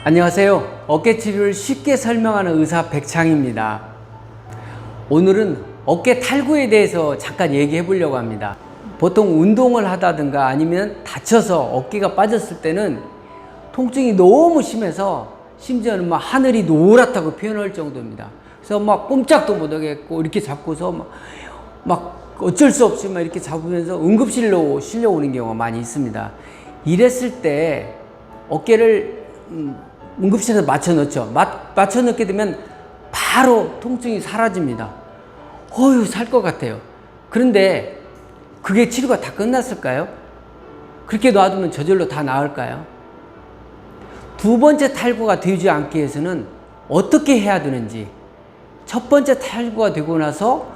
안녕하세요. 어깨 치료를 쉽게 설명하는 의사 백창입니다. 오늘은 어깨 탈구에 대해서 잠깐 얘기해 보려고 합니다. 보통 운동을 하다든가 아니면 다쳐서 어깨가 빠졌을 때는 통증이 너무 심해서 심지어는 막 하늘이 노랗다고 표현할 정도입니다. 그래서 막 꼼짝도 못 하겠고 이렇게 잡고서 막 어쩔 수 없이 막 이렇게 잡으면서 응급실로 실려오는 경우가 많이 있습니다. 이랬을 때 어깨를 응급실에서 맞춰 넣죠. 맞춰 넣게 되면 바로 통증이 사라집니다. 살 것 같아요. 그런데 그게 치료가 다 끝났을까요? 그렇게 놔두면 저절로 다 나을까요? 두 번째 탈구가 되지 않기 위해서는 어떻게 해야 되는지, 첫 번째 탈구가 되고 나서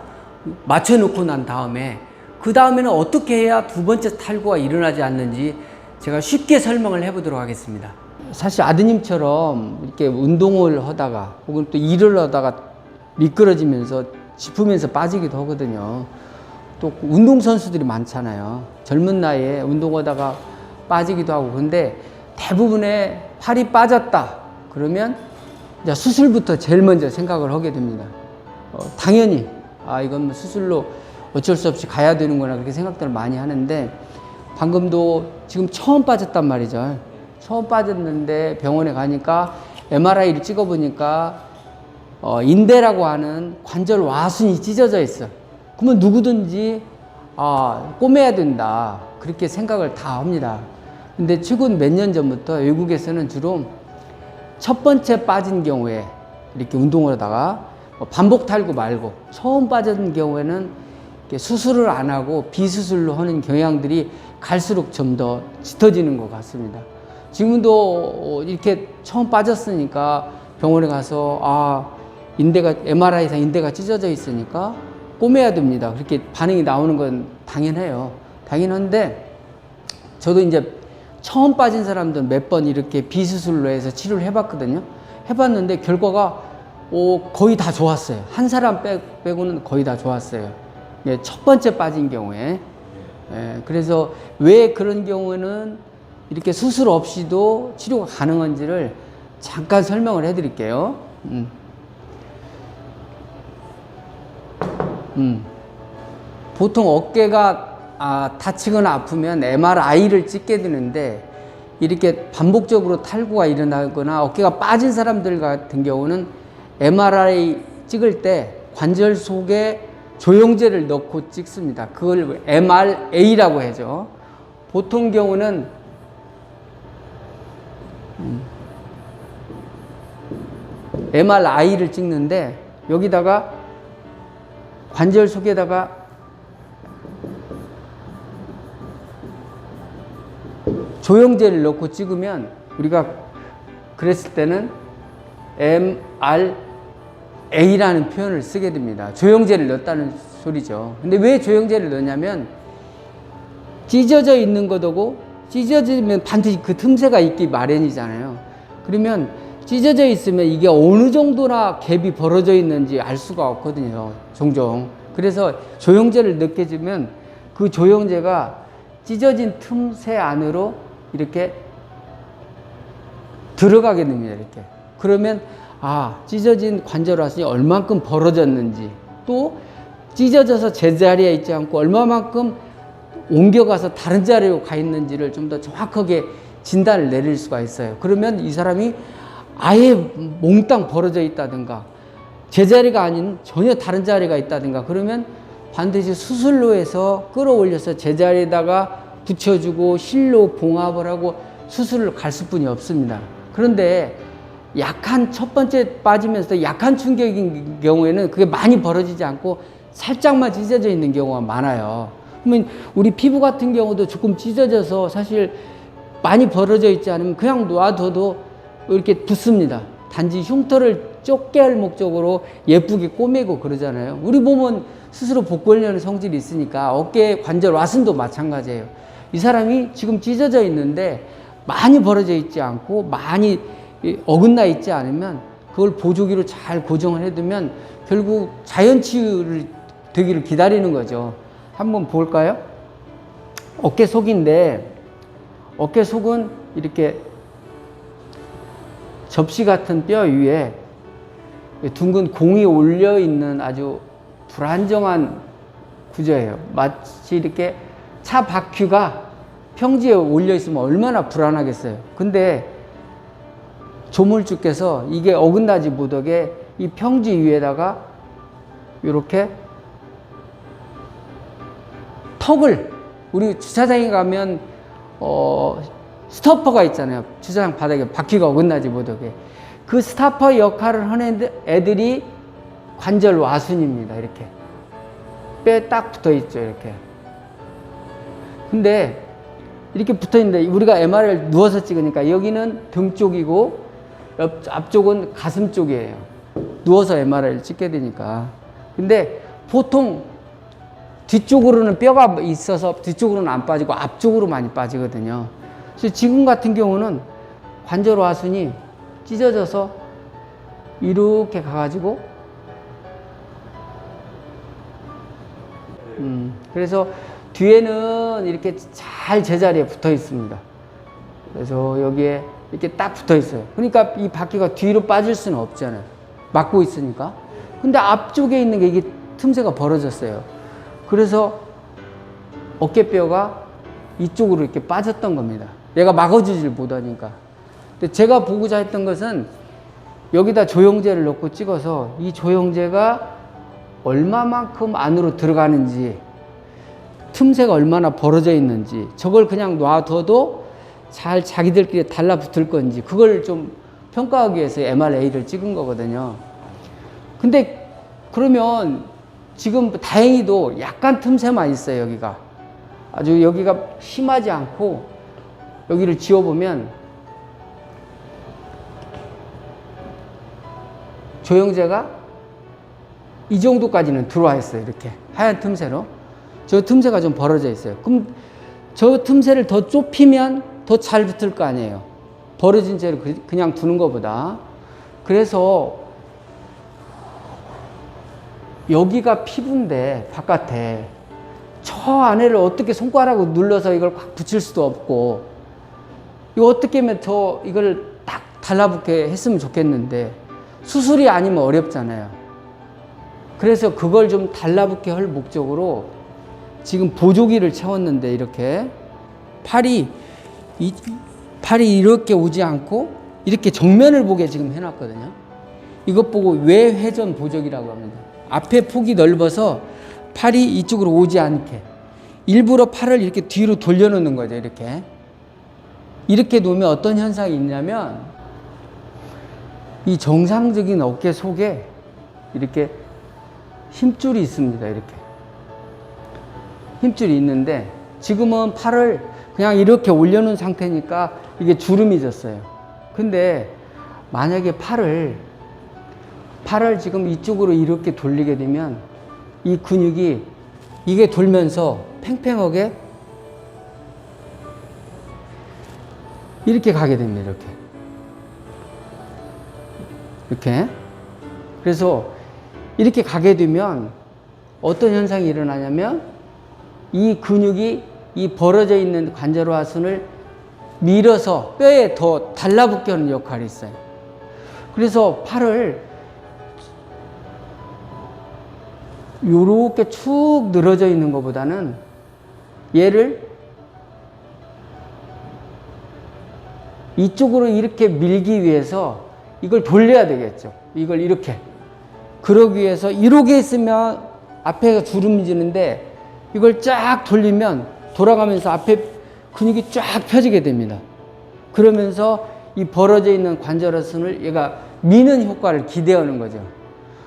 맞춰 놓고 난 다음에 그 다음에는 어떻게 해야 두 번째 탈구가 일어나지 않는지 제가 쉽게 설명을 해 보도록 하겠습니다. 사실 아드님처럼 이렇게 운동을 하다가 혹은 또 일을 하다가 미끄러지면서 짚으면서 빠지기도 하거든요. 또 운동선수들이 많잖아요. 젊은 나이에 운동하다가 빠지기도 하고. 근데 대부분의 팔이 빠졌다 그러면 이제 수술부터 제일 먼저 생각을 하게 됩니다. 당연히 이건 뭐 수술로 어쩔 수 없이 가야 되는구나 그렇게 생각들을 많이 하는데, 방금도 지금 처음 빠졌단 말이죠. 처음 빠졌는데 병원에 가니까 MRI를 찍어보니까 인대라고 하는 관절 와순이 찢어져 있어. 그러면 누구든지 꼬매야 된다 그렇게 생각을 다 합니다. 근데 최근 몇 년 전부터 외국에서는 주로 첫 번째 빠진 경우에 이렇게 운동을 하다가 반복 탈구 말고 처음 빠진 경우에는 수술을 안 하고 비수술로 하는 경향들이 갈수록 좀 더 짙어지는 것 같습니다. 지금도 이렇게 처음 빠졌으니까 병원에 가서 인대가 MRI상 인대가 찢어져 있으니까 꼬매야 됩니다. 그렇게 반응이 나오는 건 당연해요. 당연한데 저도 이제 처음 빠진 사람들 몇 번 이렇게 비수술로 해서 치료를 해봤거든요. 해봤는데 결과가 거의 다 좋았어요. 한 사람 빼고는 거의 다 좋았어요. 첫 번째 빠진 경우에. 그래서 왜 그런 경우에는 이렇게 수술 없이도 치료가 가능한지를 잠깐 설명을 해 드릴게요. 보통 어깨가 다치거나 아프면 MRI를 찍게 되는데, 이렇게 반복적으로 탈구가 일어나거나 어깨가 빠진 사람들 같은 경우는 MRI 찍을 때 관절 속에 조영제를 넣고 찍습니다. 그걸 MRA라고 하죠. 보통 경우는 MRI를 찍는데 여기다가 관절 속에다가 조영제를 넣고 찍으면, 우리가 그랬을 때는 MRA라는 표현을 쓰게 됩니다. 조영제를 넣었다는 소리죠. 근데 왜 조영제를 넣냐면 찢어져 있는 것하고, 찢어지면 반드시 그 틈새가 있기 마련이잖아요. 그러면 찢어져 있으면 이게 어느 정도나 갭이 벌어져 있는지 알 수가 없거든요, 종종. 그래서 조영제를 넣게 되면 그 조영제가 찢어진 틈새 안으로 이렇게 들어가게 됩니다. 이렇게. 그러면 찢어진 관절 와순이 얼만큼 벌어졌는지, 또 찢어져서 제자리에 있지 않고 얼마만큼 옮겨가서 다른 자리로 가 있는지를 좀 더 정확하게 진단을 내릴 수가 있어요. 그러면 이 사람이 아예 몽땅 벌어져 있다든가 제자리가 아닌 전혀 다른 자리가 있다든가 그러면 반드시 수술로 해서 끌어올려서 제자리에다가 붙여주고 실로 봉합을 하고 수술을 갈 수뿐이 없습니다. 그런데 약한 첫 번째 빠지면서 약한 충격인 경우에는 그게 많이 벌어지지 않고 살짝만 찢어져 있는 경우가 많아요. 그러면 우리 피부 같은 경우도 조금 찢어져서 사실 많이 벌어져 있지 않으면 그냥 놔둬도 이렇게 붙습니다. 단지 흉터를 좁게 할 목적으로 예쁘게 꼬매고 그러잖아요. 우리 몸은 스스로 복구하려는 성질이 있으니까 어깨 관절 와순도 마찬가지예요. 이 사람이 지금 찢어져 있는데 많이 벌어져 있지 않고 많이 어긋나 있지 않으면 그걸 보조기로 잘 고정을 해두면 결국 자연 치유를 되기를 기다리는 거죠. 한번 볼까요? 어깨 속인데 어깨 속은 이렇게 접시 같은 뼈 위에 둥근 공이 올려 있는 아주 불안정한 구조예요. 마치 이렇게 차 바퀴가 평지에 올려 있으면 얼마나 불안하겠어요. 근데 조물주께서 이게 어긋나지 못하게 이 평지 위에다가 이렇게 턱을, 우리 주차장에 가면 스토퍼가 있잖아요. 주차장 바닥에 바퀴가 어긋나지 못하게. 그 스토퍼 역할을 하는 애들이 관절 와순입니다. 이렇게 뼈에 딱 붙어 있죠. 이렇게. 근데 이렇게 붙어 있는데 우리가 MRI를 누워서 찍으니까 여기는 등 쪽이고 앞쪽은 가슴 쪽이에요. 누워서 MRI를 찍게 되니까. 근데 보통 뒤쪽으로는 뼈가 있어서 뒤쪽으로는 안 빠지고 앞쪽으로 많이 빠지거든요. 그래서 지금 같은 경우는 관절 와순이 찢어져서 이렇게 가가지고 그래서 뒤에는 이렇게 잘 제자리에 붙어 있습니다. 그래서 여기에 이렇게 딱 붙어 있어요. 그러니까 이 바퀴가 뒤로 빠질 수는 없잖아요. 막고 있으니까. 근데 앞쪽에 있는 게 이게 틈새가 벌어졌어요. 그래서 어깨뼈가 이쪽으로 이렇게 빠졌던 겁니다. 얘가 막아주질 못하니까. 근데 제가 보고자 했던 것은 여기다 조영제를 넣고 찍어서 이 조영제가 얼마만큼 안으로 들어가는지, 틈새가 얼마나 벌어져 있는지, 저걸 그냥 놔둬도 잘 자기들끼리 달라붙을 건지, 그걸 좀 평가하기 위해서 MRA를 찍은 거거든요. 근데 그러면 지금 다행히도 약간 틈새만 있어요. 여기가 아주 여기가 심하지 않고, 여기를 지워보면 조영제가 이 정도까지는 들어와 있어요. 이렇게 하얀 틈새로. 저 틈새가 좀 벌어져 있어요. 그럼 저 틈새를 더 좁히면 더 잘 붙을 거 아니에요. 벌어진 채로 그냥 두는 것보다. 그래서 여기가 피부인데 바깥에 저 안에를 어떻게 손가락으로 눌러서 이걸 확 붙일 수도 없고, 이거 어떻게 하면 이걸 딱 달라붙게 했으면 좋겠는데 수술이 아니면 어렵잖아요. 그래서 그걸 좀 달라붙게 할 목적으로 지금 보조기를 채웠는데, 이렇게 팔이 이렇게 오지 않고 이렇게 정면을 보게 지금 해놨거든요. 이것 보고 외회전 보조기라고 합니다. 앞에 폭이 넓어서 팔이 이쪽으로 오지 않게 일부러 팔을 이렇게 뒤로 돌려놓는 거죠. 이렇게 놓으면 어떤 현상이 있냐면, 이 정상적인 어깨 속에 이렇게 힘줄이 있습니다. 이렇게 힘줄이 있는데, 지금은 팔을 그냥 이렇게 올려놓은 상태니까 이게 주름이 졌어요. 근데 만약에 팔을 지금 이쪽으로 이렇게 돌리게 되면 이 근육이 이게 돌면서 팽팽하게 이렇게 가게 됩니다. 이렇게. 그래서 이렇게 가게 되면 어떤 현상이 일어나냐면, 이 근육이 이 벌어져 있는 관절화순을 밀어서 뼈에 더 달라붙게 하는 역할이 있어요. 그래서 팔을 요렇게 축 늘어져 있는 것보다는 얘를 이쪽으로 이렇게 밀기 위해서 이걸 돌려야 되겠죠. 이걸 이렇게. 그러기 위해서 이렇게 있으면 앞에가 주름이 지는데, 이걸 쫙 돌리면 돌아가면서 앞에 근육이 쫙 펴지게 됩니다. 그러면서 이 벌어져 있는 관절화순을 얘가 미는 효과를 기대하는 거죠.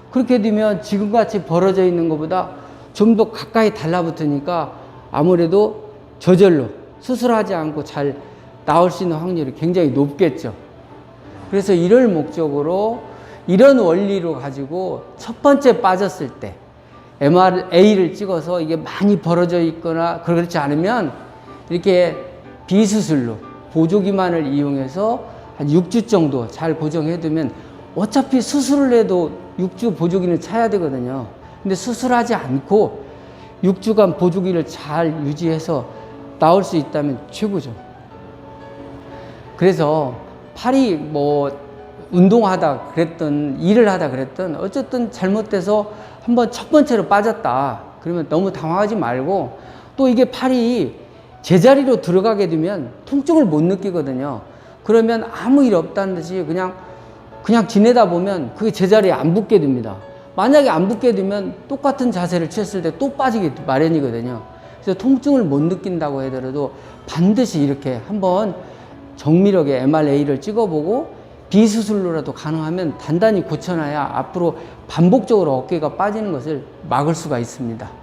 그렇게 되면 지금같이 벌어져 있는 것보다 좀 더 가까이 달라붙으니까 아무래도 저절로 수술하지 않고 잘 나올 수 있는 확률이 굉장히 높겠죠. 그래서 이럴 목적으로 이런 원리로 가지고 첫 번째 빠졌을 때 MRA를 찍어서 이게 많이 벌어져 있거나 그렇지 않으면 이렇게 비수술로 보조기만을 이용해서 한 6주 정도 잘 고정해 두면, 어차피 수술을 해도 6주 보조기는 차야 되거든요. 근데 수술하지 않고 6주간 보조기를 잘 유지해서 나올 수 있다면 최고죠. 그래서 팔이 운동하다 그랬든 일을 하다 그랬든 어쨌든 잘못돼서 한번 첫 번째로 빠졌다. 그러면 너무 당황하지 말고 또 이게 팔이 제자리로 들어가게 되면 통증을 못 느끼거든요. 그러면 아무 일 없다는 듯이 그냥 지내다 보면 그게 제자리에 안 붙게 됩니다. 만약에 안 붙게 되면 똑같은 자세를 취했을 때 또 빠지기 마련이거든요. 그래서 통증을 못 느낀다고 하더라도 반드시 이렇게 한번 정밀하게 MRA를 찍어보고 비수술로라도 가능하면 단단히 고쳐놔야 앞으로 반복적으로 어깨가 빠지는 것을 막을 수가 있습니다.